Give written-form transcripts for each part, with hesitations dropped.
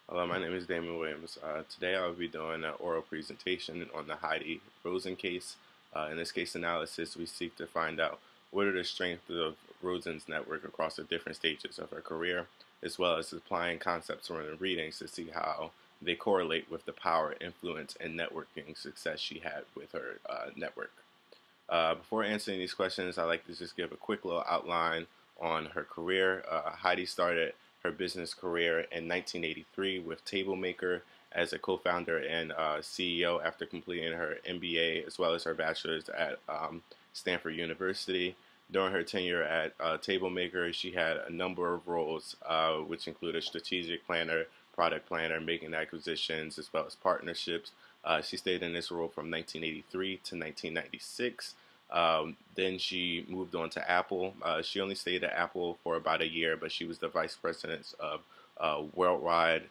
Hello, my name is Damon Williams. Today I'll be doing an oral presentation on the Heidi Roizen case. In this case analysis, we seek to find out what are the strengths of Roizen's network across the different stages of her career, as well as applying concepts from the readings to see how they correlate with the power, influence, and networking success she had with her network. Before answering these questions, I'd like to just give a quick little outline on her career. Heidi started her business career in 1983 with Table Maker as a co-founder and CEO after completing her MBA as well as her bachelor's at Stanford University. During her tenure at Table Maker, she had a number of roles, which included strategic planner, product planner, making acquisitions, as well as partnerships. She stayed in this role from 1983 to 1996. Then she moved on to Apple. She only stayed at Apple for about a year, but she was the vice president of worldwide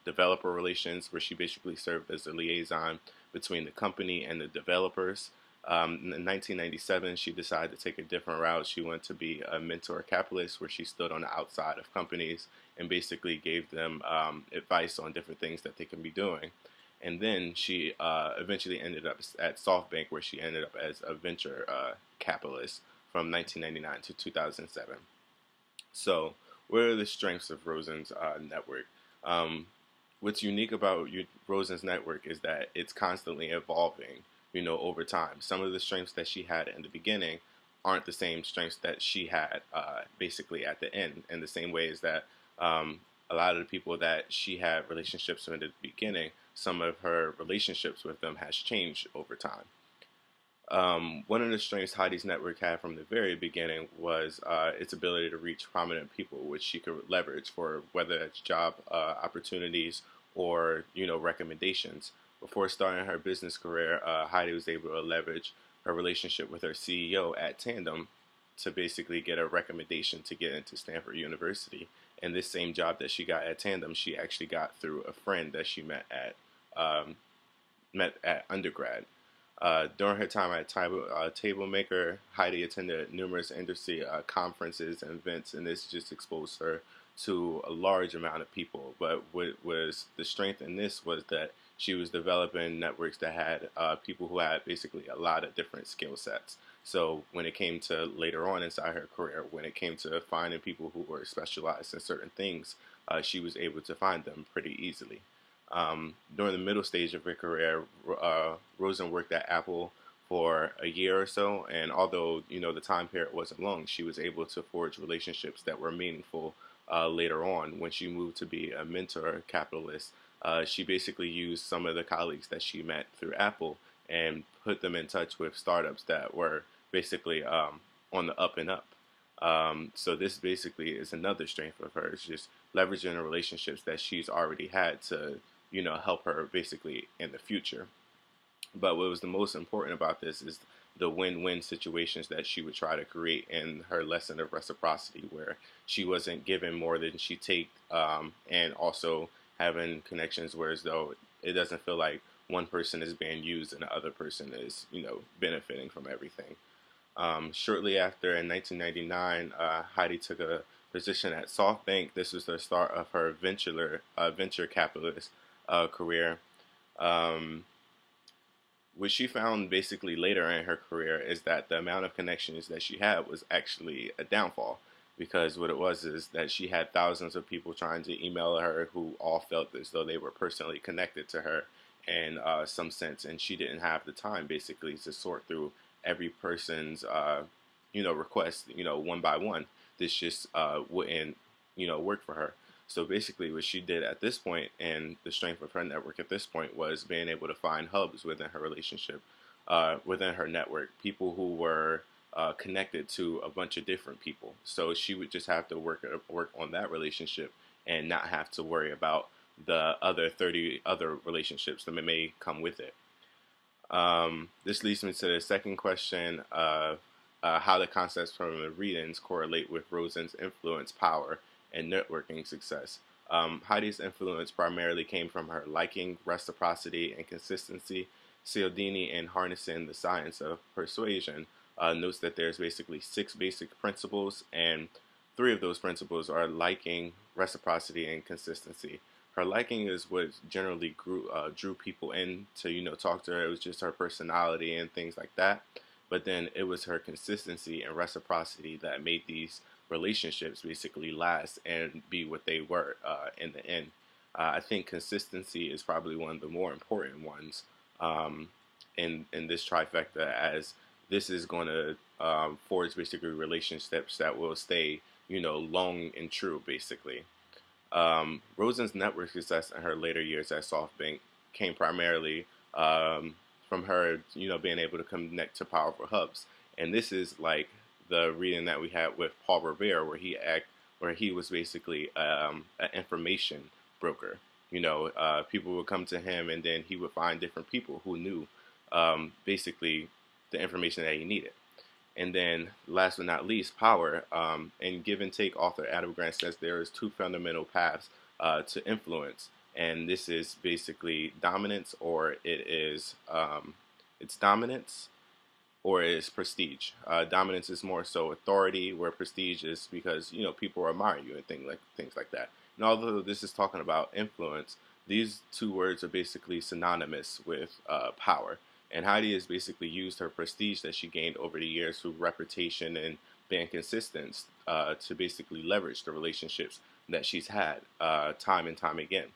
developer relations, where she basically served as a liaison between the company and the developers. In 1997, she decided to take a different route. She went to be a mentor capitalist, where she stood on the outside of companies and basically gave them advice on different things that they can be doing. And then she eventually ended up at SoftBank, where she ended up as a venture capitalist from 1999 to 2007. So, what are the strengths of Roizen's network? Um, what's unique about Roizen's network is that it's constantly evolving, over time. Some of the strengths that she had in the beginning aren't the same strengths that she had basically at the end, in the same ways that a lot of the people that she had relationships with at the beginning, some of her relationships with them has changed over time. One of the strengths Heidi's network had from the very beginning was its ability to reach prominent people, which she could leverage for whether it's job opportunities or recommendations. Before starting her business career, Heidi was able to leverage her relationship with her CEO at Tandem to basically get a recommendation to get into Stanford University. And this same job that she got at Tandem, she actually got through a friend that she um, met at undergrad. During her time at Table Maker, Heidi attended numerous industry conferences and events, and this just exposed her to a large amount of people. But what was the strength in this was that she was developing networks that had people who had basically a lot of different skill sets. So when it came to later on inside her career, when it came to finding people who were specialized in certain things, she was able to find them pretty easily. During the middle stage of her career, Roizen worked at Apple for a year or so, and although the time period wasn't long, she was able to forge relationships that were meaningful later on. When she moved to be a mentor capitalist, she basically used some of the colleagues that she met through Apple and put them in touch with startups that were basically on the up and up. So this basically is another strength of hers, just leveraging the relationships that she's already had to help her basically in the future. But what was the most important about this is the win-win situations that she would try to create in her lesson of reciprocity, where she wasn't given more than she take, and also having connections where as though it doesn't feel like one person is being used and the other person is, benefiting from everything. Shortly after, in 1999, Heidi took a position at SoftBank. This was the start of her venture capitalist career. Um, what she found basically later in her career is that the amount of connections that she had was actually a downfall, because what it was is that she had thousands of people trying to email her who all felt as though they were personally connected to her in some sense, and she didn't have the time basically to sort through every person's request one by one. This just wouldn't work for her. So basically, what she did at this point, and the strength of her network at this point, was being able to find hubs within her relationship, within her network, people who were connected to a bunch of different people. So she would just have to work on that relationship and not have to worry about the other 30 other relationships that may come with it. This leads me to the second question of how the concepts from the readings correlate with Roizen's influence, power, and networking success. Heidi's influence primarily came from her liking, reciprocity, and consistency. Cialdini, in Harnessing the Science of Persuasion, notes that there's basically six basic principles, and three of those principles are liking, reciprocity, and consistency. her liking is what generally drew people in to talk to her. It was just her personality and things like that. But then it was her consistency and reciprocity that made these relationships basically last and be what they were in the end. I think consistency is probably one of the more important ones um, in this trifecta, as this is going to forge basically relationships that will stay, long and true, basically. Roizen's network success in her later years at SoftBank came primarily from her, being able to connect to powerful hubs. And this is like the reading that we had with Paul Revere, where he was basically an information broker. People would come to him, and then he would find different people who knew basically the information that he needed. And then, last but not least, power. In Give and Take, author Adam Grant says there is two fundamental paths to influence, and this is basically dominance, or it's dominance, or it is prestige. Dominance is more so authority, where prestige is because people admire you and things like that. And although this is talking about influence, these two words are basically synonymous with power. And Heidi has basically used her prestige that she gained over the years through reputation and being consistent to basically leverage the relationships that she's had time and time again.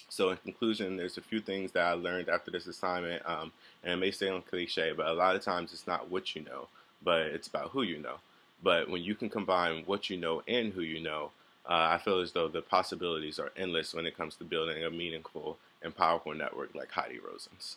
So in conclusion, there's a few things that I learned after this assignment, and it may sound cliche, but a lot of times it's not what you know, but it's about who you know. But when you can combine what you know and who you know, I feel as though the possibilities are endless when it comes to building a meaningful and powerful network like Heidi Roizen's.